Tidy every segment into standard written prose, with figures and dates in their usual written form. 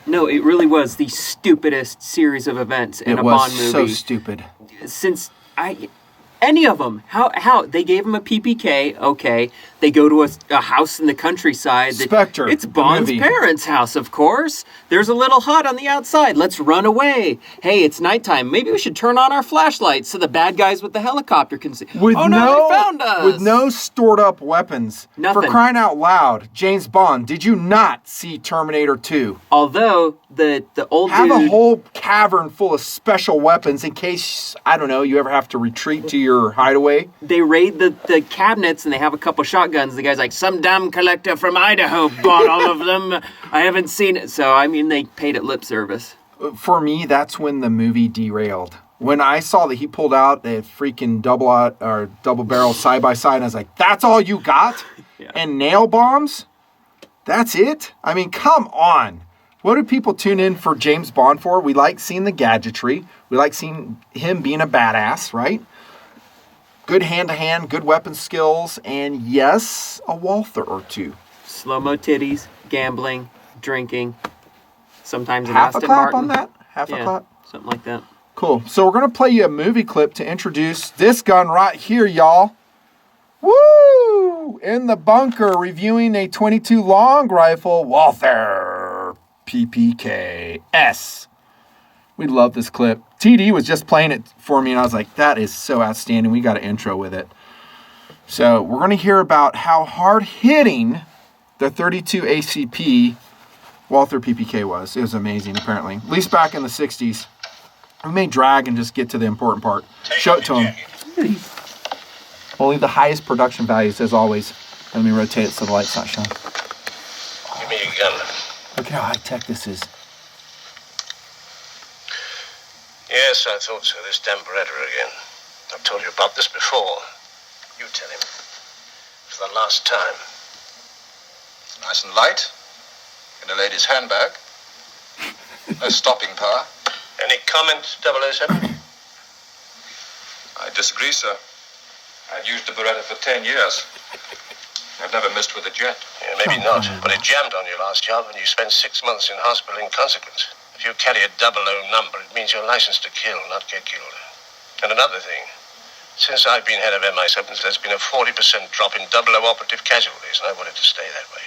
No, it really was the stupidest series of events in a Bond movie. It was so stupid. Since any of them, how they gave him a PPK, okay. They go to a house in the countryside. Spectre. It's Bond's parents' house, of course. There's a little hut on the outside. Let's run away. Hey, it's nighttime. Maybe we should turn on our flashlights so the bad guys with the helicopter can see. They found us. With no stored up weapons. Nothing. For crying out loud, James Bond, did you not see Terminator 2? Although the old Have dude... a whole cavern full of special weapons in case, I don't know, you ever have to retreat to your hideaway. They raid the cabinets and they have a couple shotguns. The guy's like, some dumb collector from Idaho bought all of them. I haven't seen it. So, I mean, they paid it lip service. For me, that's when the movie derailed. When I saw that he pulled out a freaking double barrel side by side, and I was like, that's all you got? Yeah. And nail bombs? That's it? I mean, come on. What do people tune in for James Bond for? We like seeing the gadgetry. We like seeing him being a badass, right? Good hand-to-hand, good weapon skills, and yes, a Walther or two. Slow-mo titties, gambling, drinking, sometimes an Half Aston a clap Martin. on that? Half a clap? Something like that. Cool. So we're going to play you a movie clip to introduce this gun right here, y'all. Woo! In the bunker, reviewing a .22 long rifle, Walther PPK S. We love this clip. TD was just playing it for me, and I was like, that is so outstanding. We got an intro with it. So we're going to hear about how hard-hitting the .32 ACP Walther PPK was. It was amazing, apparently. At least back in the 60s. We may drag and just get to the important part. Show it to him. Only the highest production values, as always. Let me rotate it so the light's not showing. Give me a gun. Look how high-tech this is. Yes, I thought so. This damn Beretta again. I've told you about this before. You tell him. For the last time. Nice and light. In a lady's handbag. No stopping power. Any comment, 007? I disagree, sir. I've used the Beretta for 10 years. I've never missed with a jet. Yeah, maybe not, but it jammed on your last job and you spent 6 months in hospital in consequence. If you carry a 00 number, it means you're licensed to kill, not get killed. And another thing, since I've been head of MI7, there's been a 40% drop in 00 operative casualties, and I want it to stay that way.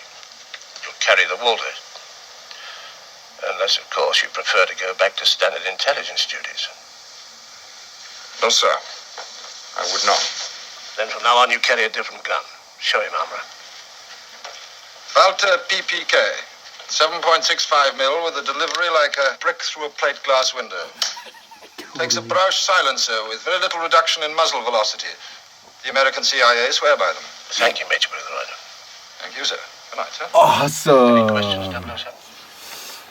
You'll carry the Walther. Unless, of course, you prefer to go back to standard intelligence duties. No, sir. I would not. Then from now on, you carry a different gun. Show him, Amra. Walther PPK. 7.65 mil with a delivery like a brick through a plate glass window. Takes a Brausch silencer with very little reduction in muzzle velocity. The American CIA swear by them. Thank you, Major Brother. Thank you, sir. Good night, sir. Awesome. Any questions,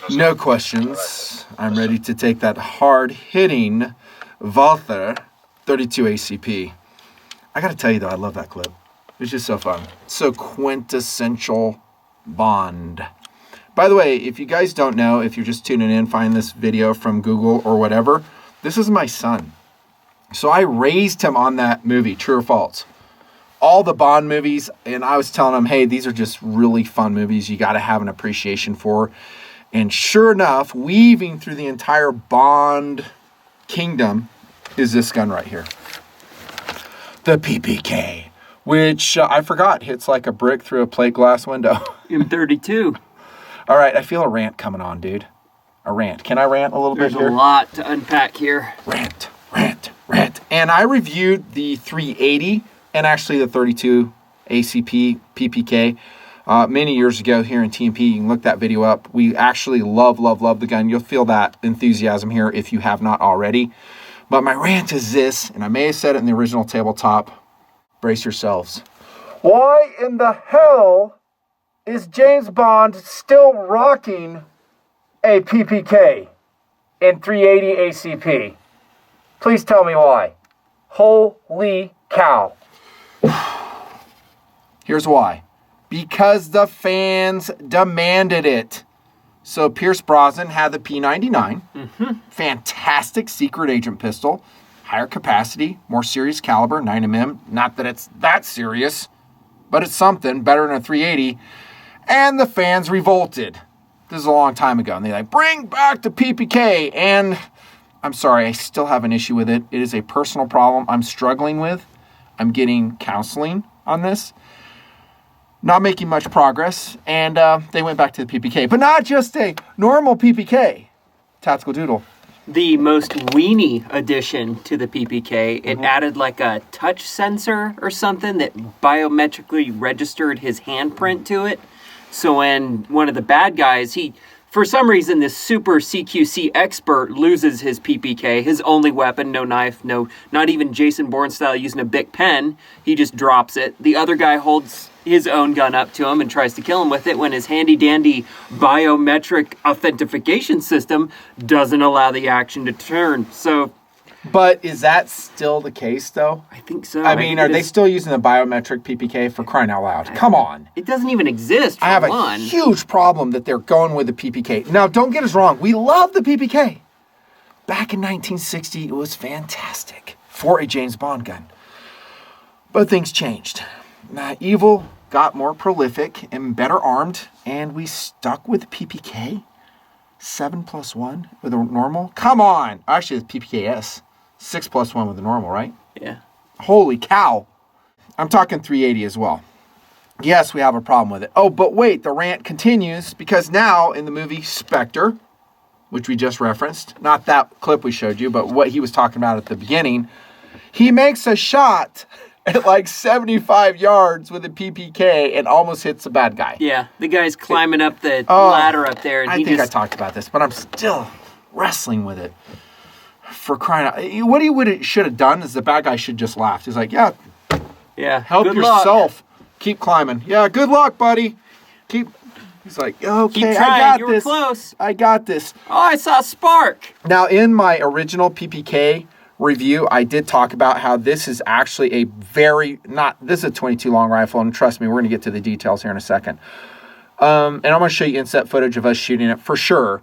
007? No questions. I'm ready to take that hard-hitting Walther 32 ACP. I got to tell you, though, I love that clip. It's just so fun. So quintessential Bond. By the way, if you guys don't know, if you're just tuning in, find this video from Google or whatever, this is my son. So I raised him on that movie, True or False. All the Bond movies, and I was telling him, hey, these are just really fun movies you got to have an appreciation for. And sure enough, weaving through the entire Bond kingdom is this gun right here. The PPK, which I forgot hits like a brick through a plate glass window. M32. All right, I feel a rant coming on, dude. A rant. Can I rant a little bit here? There's a lot to unpack here. Rant. And I reviewed the 380 and actually the 32 ACP PPK many years ago here in TMP. You can look that video up. We actually love the gun. You'll feel that enthusiasm here if you have not already. But my rant is this, and I may have said it in the original tabletop. Brace yourselves. Why in the hell is James Bond still rocking a PPK in 380 ACP? Please tell me why. Holy cow. Here's why. Because the fans demanded it. So Pierce Brosnan had the P99. Fantastic secret agent pistol. Higher capacity, more serious caliber, 9mm. Not that it's that serious, but it's something better than a 380. And the fans revolted. This is a long time ago. And they're like, bring back the PPK. And I'm sorry, I still have an issue with it. It is a personal problem I'm struggling with. I'm getting counseling on this. Not making much progress. And they went back to the PPK. But not just a normal PPK. Tactical Doodle. The most weenie addition to the PPK, it added like a touch sensor or something that biometrically registered his handprint to it. So when one of the bad guys, for some reason, this super CQC expert loses his PPK, his only weapon, no knife, not even Jason Bourne style using a Bic pen. He just drops it. The other guy holds his own gun up to him and tries to kill him with it when his handy-dandy biometric authentication system doesn't allow the action to turn. So, but is that still the case, though? I think so. I mean, are they still using the biometric PPK for crying out loud? Come on. It doesn't even exist, for I have one. a huge problem that they're going with the PPK. Now, don't get us wrong. We love the PPK. Back in 1960, it was fantastic for a James Bond gun. But things changed. Evil got more prolific and better armed, and we stuck with PPK. 7+1 with a normal. Come on. Actually, it's PPKS. 6+1 with a normal, right? Yeah. Holy cow. I'm talking 380 as well. Yes, we have a problem with it. Oh, but wait, the rant continues because now in the movie Spectre, which we just referenced, not that clip we showed you, but what he was talking about at the beginning, he makes a shot at like 75 yards with a PPK and almost hits a bad guy. Yeah, the guy's climbing up the ladder up there. And I think I talked about this, but I'm still wrestling with it. For crying out. What he should have done is the bad guy should just laughed. He's like, yeah, help good yourself. Luck. Keep climbing. Yeah, good luck, buddy. He's like, okay, Keep trying. I got you this. Were close. I got this. Oh, I saw a spark. Now, in my original PPK review, I did talk about how this is actually this is a 22 long rifle, and trust me, we're going to get to the details here in a second. And I'm going to show you inset footage of us shooting it for sure.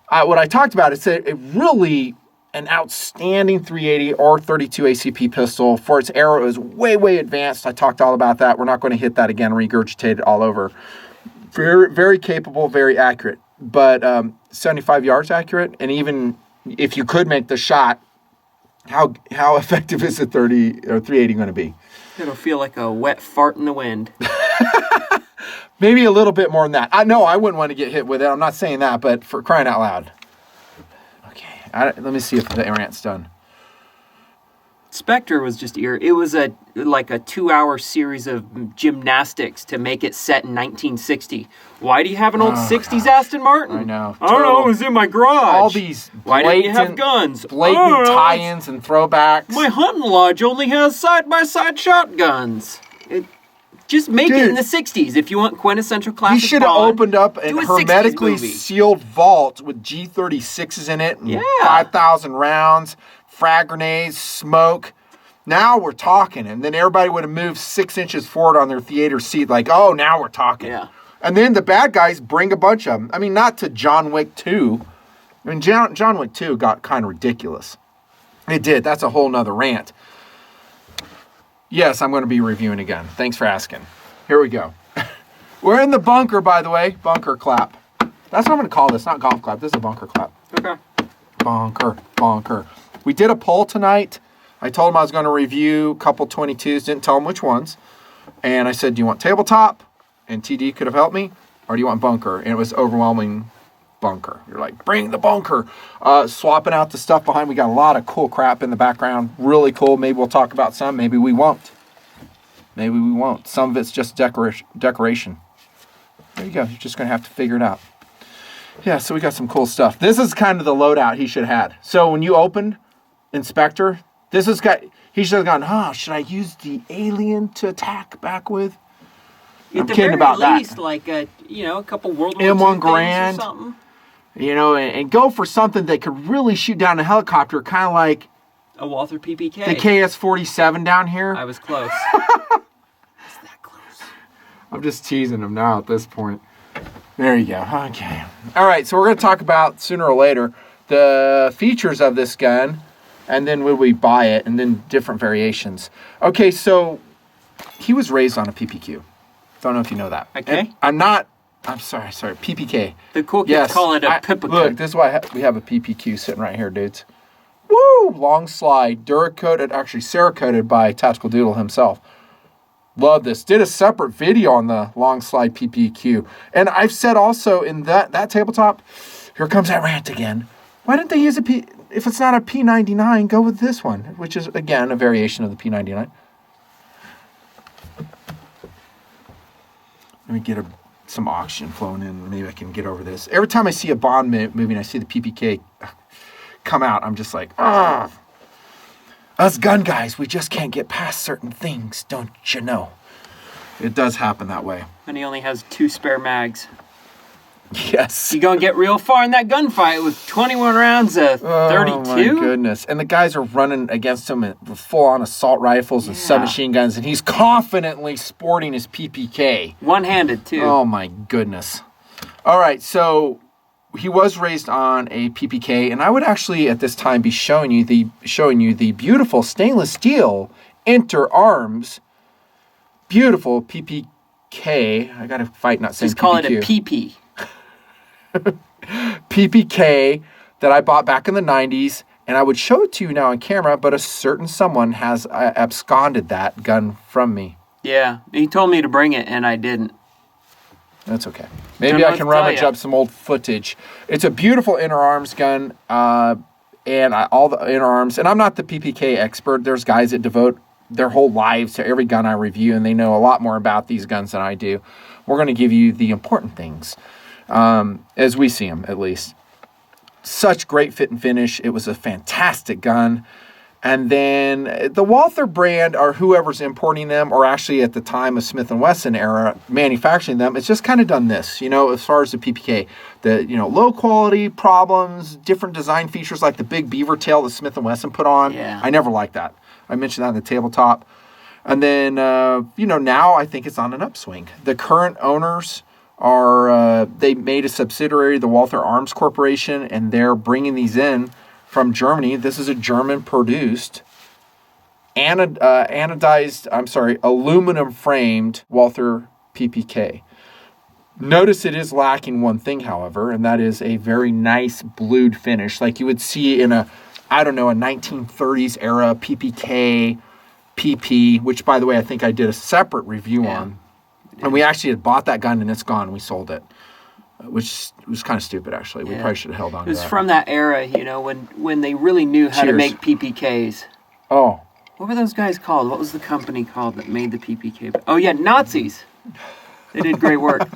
What I talked about is a really an outstanding 380 or 32 ACP pistol. For its era, it was way, way advanced. I talked all about that. We're not going to hit that again, regurgitate it all over. Very, very capable, very accurate. But 75 yards accurate, and even if you could make the shot, how effective is a 30 or 380 going to be? It'll feel like a wet fart in the wind. Maybe a little bit more than that. I wouldn't want to get hit with it. I'm not saying that, but for crying out loud. Okay, let me see if the rant's done. Spectre was just it was like a 2-hour series of gymnastics to make it set in 1960. Why do you have an old 60s Aston Martin? I know. I don't know. It was in my garage. All these Why don't you have guns? Blatant tie-ins and throwbacks. My hunting lodge only has side-by-side shotguns. Just make it in the 60s if you want quintessential classic He should have Bond. opened up a hermetically sealed vault with G36s in it. And 5,000 rounds, frag grenades, smoke. Now we're talking. And then everybody would have moved 6 inches forward on their theater seat like, oh, now we're talking. Yeah. And then the bad guys bring a bunch of them. I mean, not to John Wick 2. I mean, John Wick 2 got kind of ridiculous. It did. That's a whole nother rant. Yes, I'm going to be reviewing again. Thanks for asking. Here we go. We're in the bunker, by the way. Bunker clap. That's what I'm going to call this, not golf clap. This is a bunker clap. Okay. Bunker. We did a poll tonight. I told him I was going to review a couple 22s. Didn't tell him which ones. And I said, do you want tabletop? And TD could have helped me. Or do you want bunker? And it was overwhelming bunker. You're like, bring the bunker. Swapping out the stuff behind. We got a lot of cool crap in the background. Really cool. Maybe we'll talk about some. Maybe we won't. Some of it's just decoration. There you go. You're just going to have to figure it out. Yeah, so we got some cool stuff. This is kind of the loadout he should have had. So when you opened Inspector, he should have gone, should I use the alien to attack back with? I'm kidding about that. At least like a couple World War II M1 things Grand. or something. And go for something that could really shoot down a helicopter, kind of like a Walther PPK. The KS-47 down here. I was close. It's that close. I'm just teasing him now at this point. There you go. Okay. All right, so we're going to talk about, sooner or later, the features of this gun, and then will we buy it, and then different variations. Okay, so he was raised on a PPQ. Don't know if you know that. Okay. And I'm not I'm sorry, PPK. The cool kids call it a PPK. Look, this is why we have a PPQ sitting right here, dudes. Woo! Long slide, Duracoated, actually Cerakoted by Tactical Doodle himself. Love this. Did a separate video on the long slide PPQ. And I've said also in that tabletop, here comes that rant again. Why didn't they use a P? If it's not a P99, go with this one, which is, again, a variation of the P99. Let me get some oxygen flowing in. Maybe I can get over this. Every time I see a Bond movie and I see the PPK come out, I'm just like, ah. Us gun guys, we just can't get past certain things, don't you know? It does happen that way. And he only has 2 spare mags. Yes. You gonna get real far in that gunfight with 21 rounds of 32? Oh my goodness. And the guys are running against him with full-on assault rifles and submachine guns, and he's confidently sporting his PPK. One-handed, too. Oh my goodness. All right, so he was raised on a PPK, and I would actually at this time be showing you the beautiful stainless steel Interarms, beautiful PPK. I gotta fight not saying PPQ. Just call it a PP. PPK that I bought back in the 90s, and I would show it to you now on camera, but a certain someone has absconded that gun from me. Yeah, he told me to bring it, and I didn't. That's okay. Maybe I can rummage up some old footage. It's a beautiful Interarms gun, and all the Interarms, and I'm not the PPK expert. There's guys that devote their whole lives to every gun I review, and they know a lot more about these guns than I do. We're going to give you the important things. As we see them, at least. Such great fit and finish. It was a fantastic gun. And then the Walther brand, or whoever's importing them, or actually at the time of Smith & Wesson era manufacturing them, it's just kind of done this, as far as the PPK. The, low quality problems, different design features like the big beaver tail that Smith & Wesson put on. Yeah. I never liked that. I mentioned that on the tabletop. And then, now I think it's on an upswing. The current owners they made a subsidiary, the Walther Arms Corporation, and they're bringing these in from Germany. This is a German-produced, aluminum-framed Walther PPK. Notice it is lacking one thing, however, and that is a very nice blued finish, like you would see in a 1930s era PPK, PP, which, by the way, I think I did a separate review on. And we actually had bought that gun and it's gone. We sold it, which was kind of stupid, actually. We probably should have held on to that. It was from that era, when they really knew how to make PPKs. Oh. What were those guys called? What was the company called that made the PPK? Oh, yeah, Nazis. They did great work.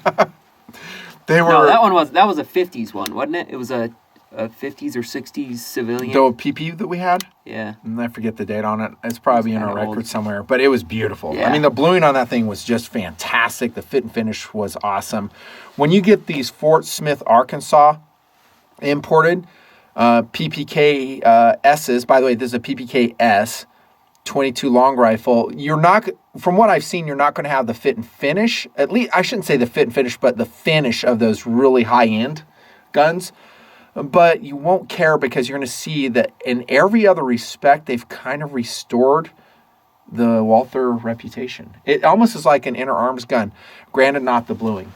No, that was a 50s one, wasn't it? It was a 50s or 60s civilian. The PP that we had? Yeah. And I forget the date on it. It's probably in our record somewhere, but it was beautiful. Yeah. I mean, the bluing on that thing was just fantastic. The fit and finish was awesome. When you get these Fort Smith, Arkansas imported PPK S's, by the way, this is a PPK S 22 long rifle. From what I've seen, you're not going to have the fit and finish. At least, I shouldn't say the fit and finish, but the finish of those really high-end guns. But you won't care because you're going to see that in every other respect, they've kind of restored the Walther reputation. It almost is like an Interarms gun. Granted, not the bluing.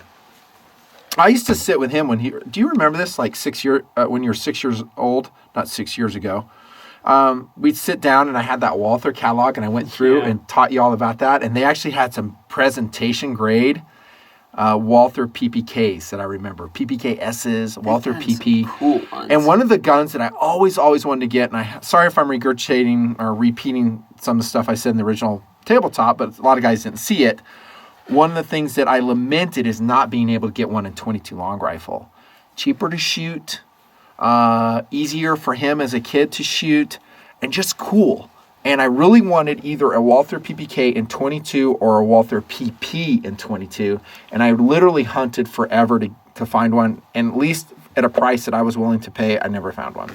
I used to sit with him do you remember this? Like when you were 6 years old? Not 6 years ago. We'd sit down and I had that Walther catalog and I went through and taught you all about that. And they actually had some presentation grade Walther PPKs that I remember. PPK S's, Walther PP. Cool ones. And one of the guns that I always wanted to get, and sorry if I'm regurgitating or repeating some of the stuff I said in the original tabletop, but a lot of guys didn't see it. One of the things that I lamented is not being able to get one in 22 long rifle. Cheaper to shoot, easier for him as a kid to shoot, and just cool. And I really wanted either a Walther PPK in 22 or a Walther PP in 22. And I literally hunted forever to find one. And at least at a price that I was willing to pay, I never found one.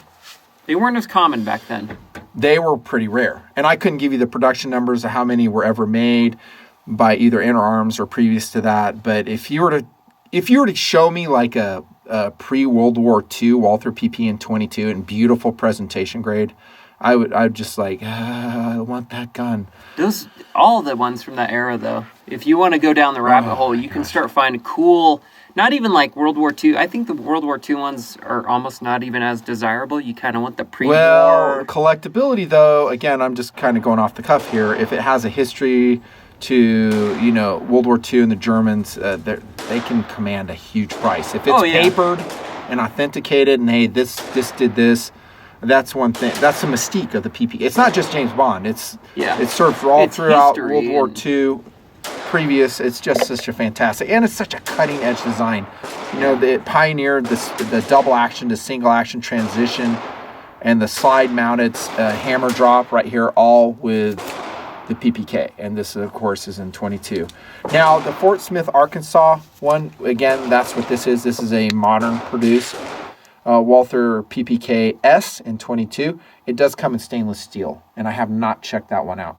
They weren't as common back then. They were pretty rare. And I couldn't give you the production numbers of how many were ever made by either Interarms or previous to that. But if you were to show me like a pre-World War II Walther PP in 22 in beautiful presentation grade, I'd just like, I want that gun. All the ones from that era, though. If you want to go down the rabbit hole, you can start finding cool. Not even like World War II. I think the World War II ones are almost not even as desirable. You kind of want the pre-war. Well, collectability, though, again, I'm just kind of going off the cuff here. If it has a history to, World War II and the Germans, they can command a huge price. If it's papered and authenticated and, hey, this did this, that's one thing. That's the mystique of the PPK. It's not just James Bond. It's served throughout World War II. Previous, it's just such a fantastic, and it's such a cutting edge design. It pioneered the double action to single action transition, and the slide mounted hammer drop right here, all with the PPK. And this, of course, is in 22. Now, the Fort Smith, Arkansas one, again, that's what this is. This is a modern produced Walther PPK S in 22. It does come in stainless steel, and I have not checked that one out.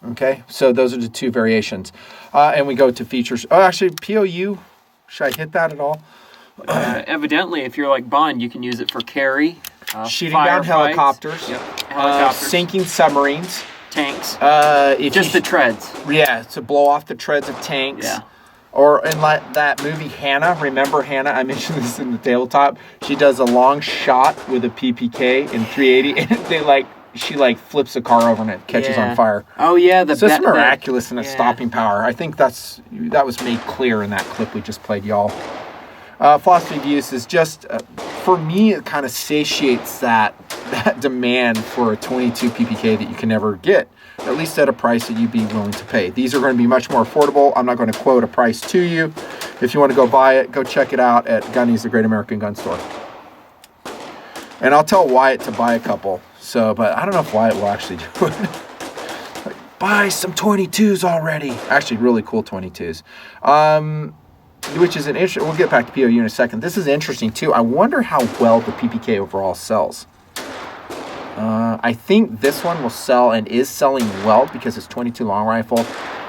Okay, so those are the two variations. And we go to features. Oh, actually, POU, should I hit that at all? Evidently, if you're like Bond, you can use it for carry. Shooting down helicopters. Yep. Helicopters. Sinking submarines. Tanks. Just the treads. Yeah, to blow off the treads of tanks. Yeah. Or in that movie, Hannah. Remember Hannah? I mentioned this in the tabletop. She does a long shot with a PPK in 380, and she flips a car over and it catches on fire. Oh yeah, so it's miraculous in its stopping power. I think that was made clear in that clip we just played, y'all. Philosophy of use is just, for me, it kind of satiates that demand for a 22 PPK that you can never get, at least at a price that you'd be willing to pay. These are going to be much more affordable. I'm not going to quote a price to you. If you want to go buy it, go check it out at Gunny's, the Great American Gun Store. And I'll tell Wyatt to buy a couple. But I don't know if Wyatt will actually do it. Buy some 22s already. Actually, really cool 22s. Which is an issue. We'll get back to POU in a second. This is interesting, too. I wonder how well the PPK overall sells. I think this one will sell and is selling well because it's 22 long rifle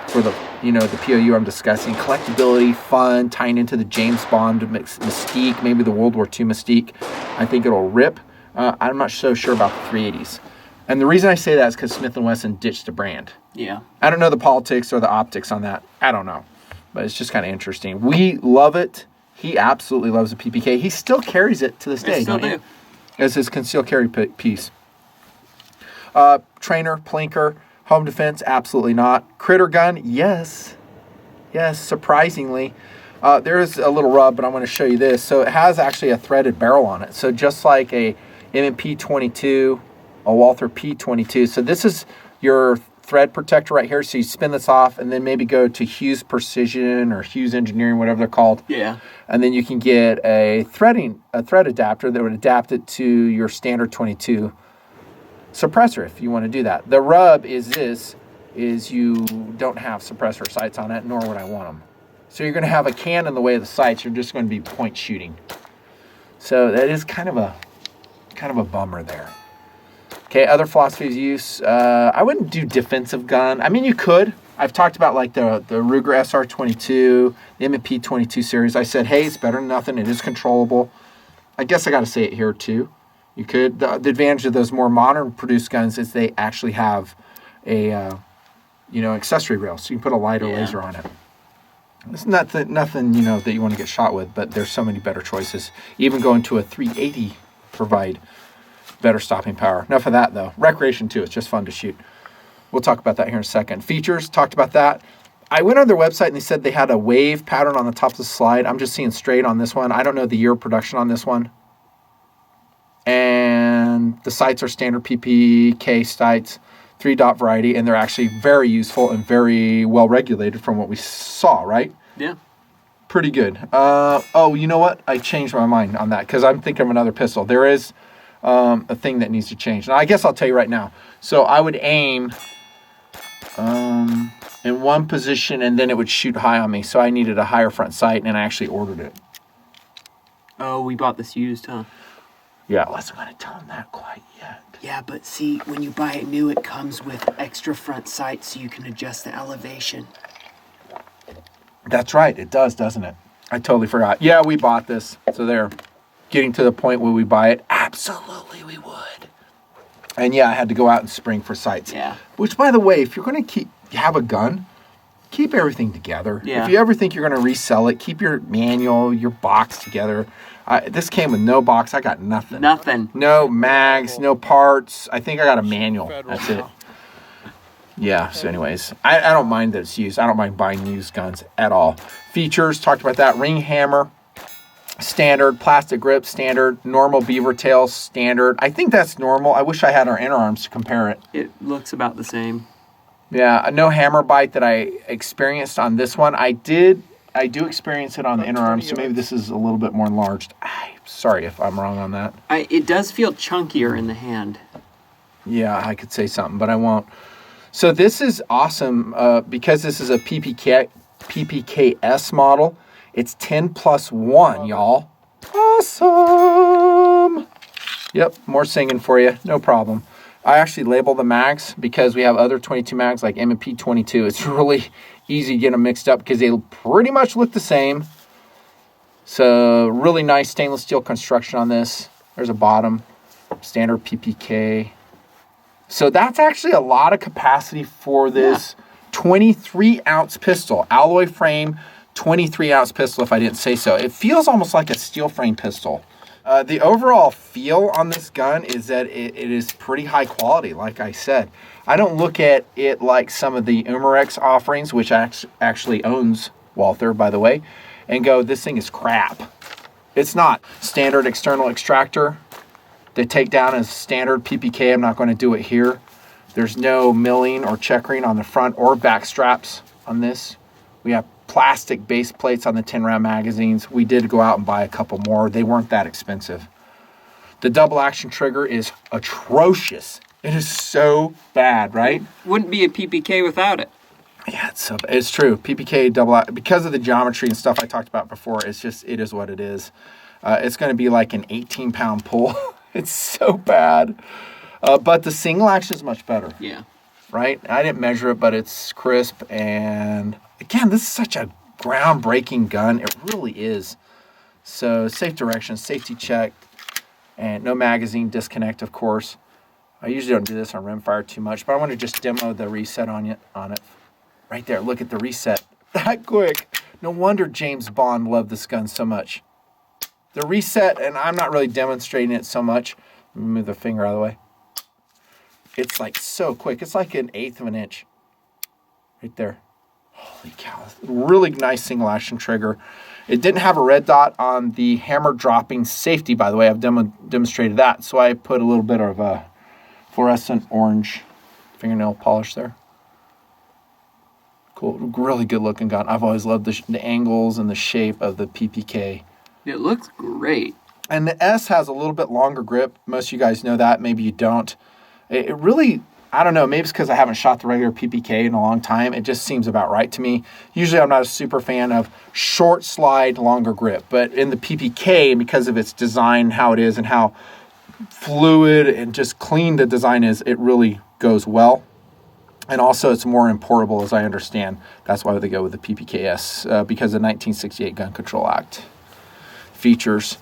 for the POU I'm discussing. Collectability, fun, tying into the James Bond mystique, maybe the World War II mystique. I think it'll rip. I'm not so sure about the 380s. And the reason I say that is because Smith & Wesson ditched the brand. Yeah. I don't know the politics or the optics on that. I don't know. But it's just kind of interesting. We love it. He absolutely loves the PPK. He still carries it to this day, still don't do. you? As his concealed carry piece. Trainer, plinker, home defense, absolutely not. Critter gun, yes. Yes, surprisingly. There is a little rub, but I'm going to show you this. So it has actually a threaded barrel on it. So just like a M&P 22, a Walther P22. So this is your thread protector right here. So you spin this off and then maybe go to Hughes Precision or Hughes Engineering, whatever they're called. Yeah. And then you can get a thread adapter that would adapt it to your standard 22 suppressor if you want to do that. The rub is you don't have suppressor sights on it, nor would I want them. So you're going to have a can in the way of the sights. You're just going to be point shooting. So that is kind of a bummer there. Okay, other philosophies of use. I wouldn't do defensive gun. I mean, you could. I've talked about like the Ruger SR22, the M&P 22 series. I said, hey, it's better than nothing. It is controllable. I guess I got to say it here too. You could. The advantage of those more modern produced guns is they actually have a accessory rail, so you can put a light or laser on it. It's nothing that you want to get shot with, but there's so many better choices. Even going to a 380 provide better stopping power. Enough of that, though. Recreation, too. It's just fun to shoot. We'll talk about that here in a second. Features, talked about that. I went on their website and they said they had a wave pattern on the top of the slide. I'm just seeing straight on this one. I don't know the year of production on this one. And the sights are standard PPK sights, 3-dot variety, and they're actually very useful and very well regulated from what we saw, right? Yeah. Pretty good. You know what? I changed my mind on that because I'm thinking of another pistol. There is a thing that needs to change. Now, I guess I'll tell you right now. So I would aim in one position and then it would shoot high on me. So I needed a higher front sight and I actually ordered it. Oh, we bought this used, huh? Yeah, I wasn't going to tell him that quite yet. Yeah, but see, when you buy it new, it comes with extra front sights so you can adjust the elevation. That's right. It does, doesn't it? I totally forgot. Yeah, we bought this. So there. Getting to the point where we buy it. Absolutely we would. And yeah, I had to go out and spring for sights. Yeah. Which, by the way, if you're going to have a gun, keep everything together. Yeah. If you ever think you're going to resell it, keep your manual, your box together. This came with no box. I got nothing. Nothing. No mags, no parts. I think I got a manual. That's it. Yeah, so anyways, I don't mind that it's used. I don't mind buying used guns at all. Features, talked about that. Ring hammer, standard. Plastic grip, standard. Normal beaver tail, standard. I think that's normal. I wish I had our inner arms to compare it. It looks about the same. Yeah, no hammer bite that I experienced on this one. I do experience it on the inner arm, so maybe this is a little bit more enlarged. Sorry if I'm wrong on that. It does feel chunkier in the hand. Yeah, I could say something, but I won't. So this is awesome because this is a PPKS model. It's 10+1, y'all. Awesome. Yep, more singing for you. No problem. I actually label the mags because we have other 22 mags like M&P 22. It's really easy to get them mixed up because they pretty much look the same. So really nice stainless steel construction on this. There's a bottom, standard PPK. So that's actually a lot of capacity for this 23-ounce pistol. Alloy frame, 23-ounce pistol, if I didn't say so. It feels almost like a steel frame pistol. The overall feel on this gun is that it is pretty high quality, like I said. I don't look at it like some of the Umarex offerings, which actually owns Walther, by the way, and go, this thing is crap. It's not. Standard external extractor. The takedown is standard PPK. I'm not going to do it here. There's no milling or checkering on the front or back straps on this. We have plastic base plates on the 10-round magazines. We did go out and buy a couple more. They weren't that expensive. The double action trigger is atrocious. It is so bad, right? Wouldn't be a PPK without it. Yeah, it's true. PPK double because of the geometry and stuff I talked about before. It is what it is. It's going to be like an 18-pound pull. It's so bad. But the single action is much better. Yeah. Right? I didn't measure it, but it's crisp. And again, this is such a groundbreaking gun. It really is. So safe direction, safety check, and no magazine disconnect, of course. I usually don't do this on rimfire too much, but I want to just demo the reset on it. Right there, look at the reset. That quick. No wonder James Bond loved this gun so much. The reset, and I'm not really demonstrating it so much. Let me move the finger out of the way. It's like so quick. It's like an eighth of an inch. Right there. Holy cow. Really nice single action trigger. It didn't have a red dot on the hammer dropping safety, by the way. I've demonstrated that. So I put a little bit of a fluorescent orange fingernail polish there. Cool. Really good looking gun. I've always loved the angles and the shape of the PPK. It looks great. And the S has a little bit longer grip. Most of you guys know that. Maybe you don't. It really, I don't know. Maybe it's because I haven't shot the regular PPK in a long time. It just seems about right to me. Usually I'm not a super fan of short slide, longer grip. But in the PPK, because of its design, how it is, and how fluid and just clean the design is, it really goes well. And also, it's more importable, as I understand. That's why they go with the PPKS, because of the 1968 Gun Control Act. Features.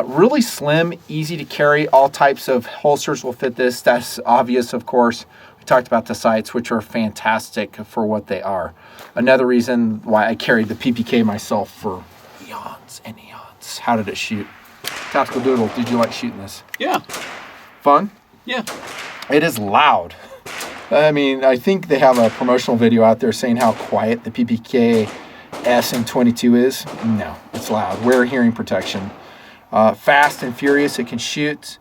Really slim, easy to carry. All types of holsters will fit this. That's obvious, of course. We talked about the sights, which are fantastic for what they are. Another reason why I carried the PPK myself for eons and eons. How did it shoot? Tactical Doodle, did you like shooting this? Yeah. Fun? Yeah. It is loud. I mean, I think they have a promotional video out there saying how quiet the PPK SM22 is. No, it's loud. Wear hearing protection. Fast and furious, it can shoot.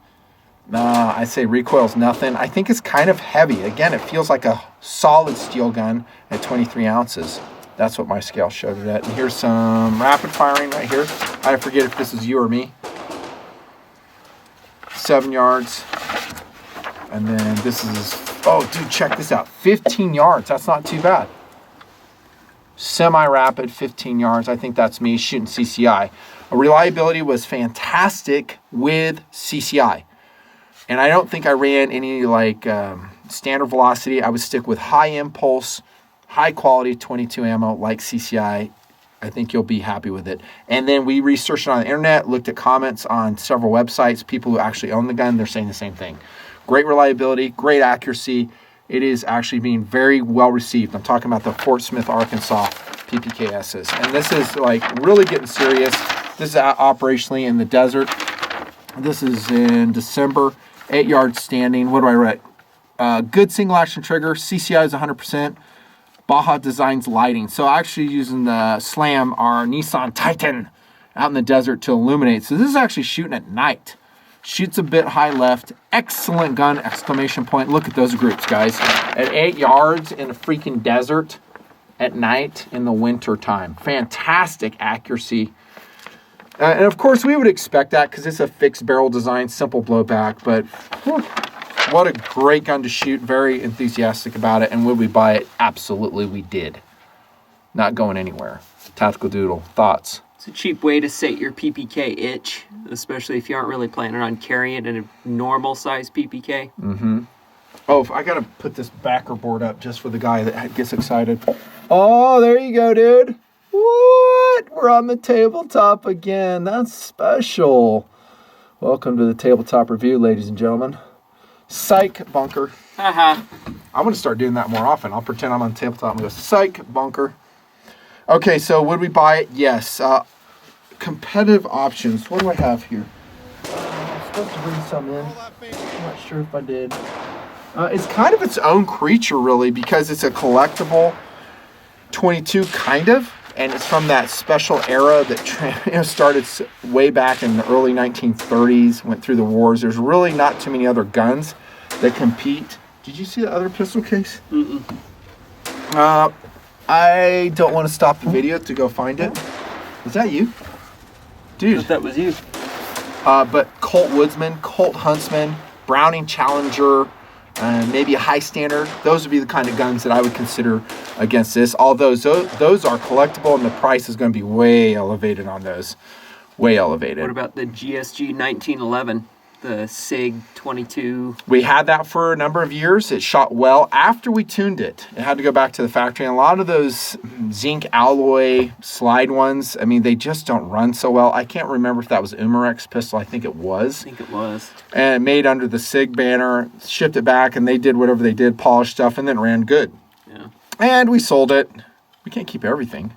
I'd say recoil's nothing. I think it's kind of heavy. Again, it feels like a solid steel gun at 23 ounces. That's what my scale showed it at. And here's some rapid firing right here. I forget if this is you or me. 7 yards. And then this is, oh, dude, check this out. 15 yards. That's not too bad. Semi-rapid, 15 yards. I think that's me shooting CCI. Reliability was fantastic with CCI. And I don't think I ran any standard velocity. I would stick with high impulse, high quality 22 ammo like CCI. I think you'll be happy with it. And then we researched it on the internet, looked at comments on several websites. People who actually own the gun, they're saying the same thing. Great reliability, great accuracy. It is actually being very well received. I'm talking about the Fort Smith, Arkansas PPKSs. And this is like really getting serious. This is operationally in the desert. This is in December. 8 yards standing. What do I write? Good single action trigger. CCI is 100%. Baja Designs lighting. So actually using the SLAM, our Nissan Titan, out in the desert to illuminate. So this is actually shooting at night. Shoots a bit high left. Excellent gun, exclamation point. Look at those groups, guys. At 8 yards in a freaking desert at night in the winter time. Fantastic accuracy. And of course, we would expect that because it's a fixed barrel design, simple blowback. But whew, what a great gun to shoot. Very enthusiastic about it. And would we buy it? Absolutely, we did. Not going anywhere. Tactical Doodle, thoughts? It's a cheap way to sate your PPK itch, especially if you aren't really planning on carrying it in a normal size PPK. Mm-hmm. Oh, I got to put this backer board up just for the guy that gets excited. Oh, there you go, dude. What? We're on the tabletop again. That's special. Welcome to the tabletop review, ladies and gentlemen. Psych bunker. Haha. I'm going to start doing that more often. I'll pretend I'm on the tabletop and go, psych bunker. Okay, so would we buy it? Yes. Competitive options. What do I have here? I'm supposed to bring some in. I'm not sure if I did. It's kind of its own creature, really, because it's a collectible 22, kind of. And it's from that special era that started way back in the early 1930s, went through the wars. There's really not too many other guns that compete. Did you see the other pistol case? Mm-mm. I don't want to stop the video to go find it. Is that you? Dude. I thought that was you. But Colt Woodsman, Colt Huntsman, Browning Challenger, maybe a High Standard. Those would be the kind of guns that I would consider against this. Although those are collectible and the price is going to be way elevated on those. Way elevated. What about the GSG 1911? The SIG 22. We had that for a number of years. It shot well after we tuned it. It had to go back to the factory. And a lot of those zinc alloy slide ones, I mean, they just don't run so well. I can't remember if that was Umarex pistol. I think it was. I think it was. And made under the SIG banner, shipped it back, and they did whatever they did, polished stuff, and then ran good. Yeah. And we sold it. We can't keep everything.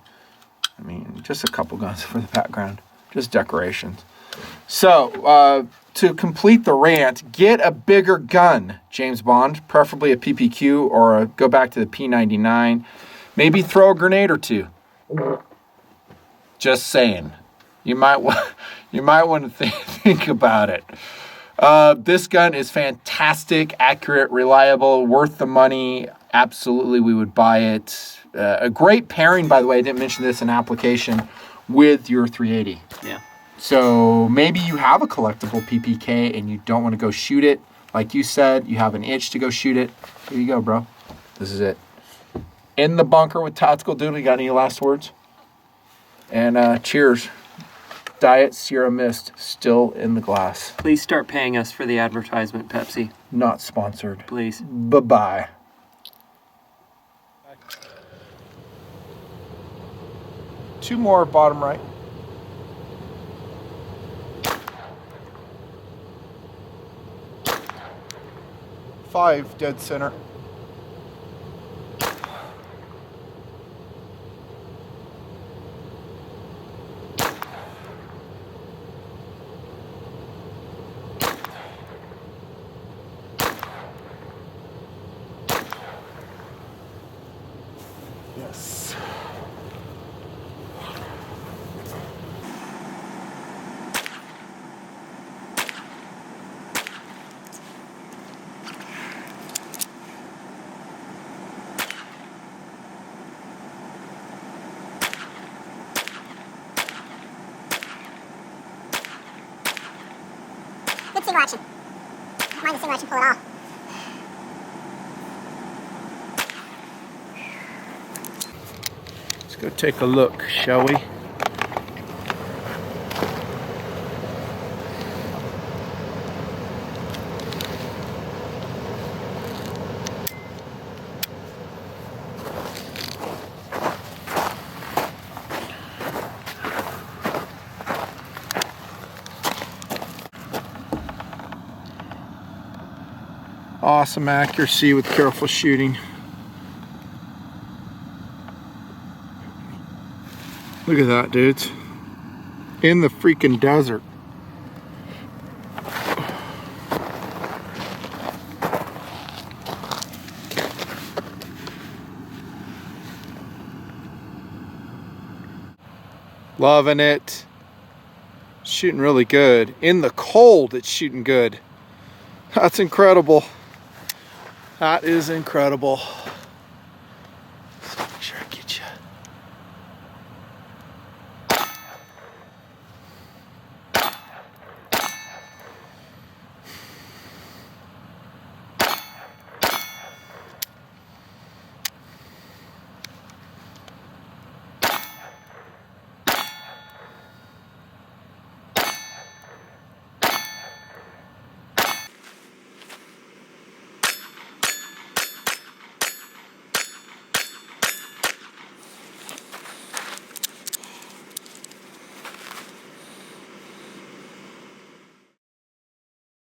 I mean, just a couple guns for the background. Just decorations. So, to complete the rant, get a bigger gun, James Bond, preferably a PPQ or go back to the P99. Maybe throw a grenade or two. Just saying. You might want to think about it. This gun is fantastic, accurate, reliable, worth the money. Absolutely, we would buy it. A great pairing, by the way, I didn't mention this in application, with your 380. Yeah. So maybe you have a collectible PPK and you don't want to go shoot it. Like you said, you have an itch to go shoot it. Here you go, bro. This is it. In the bunker with Tactical Doodle. You got any last words? And cheers. Diet Sierra Mist still in the glass. Please start paying us for the advertisement, Pepsi. Not sponsored. Please. Bye-bye. Two more bottom right. 5 dead center. Yes. Good single action. Don't mind the single action pull at all. Let's go take a look, shall we? Awesome accuracy with careful shooting. Look at that, dudes. In the freaking desert. Loving it. Shooting really good. In the cold, it's shooting good. That's incredible. That is incredible.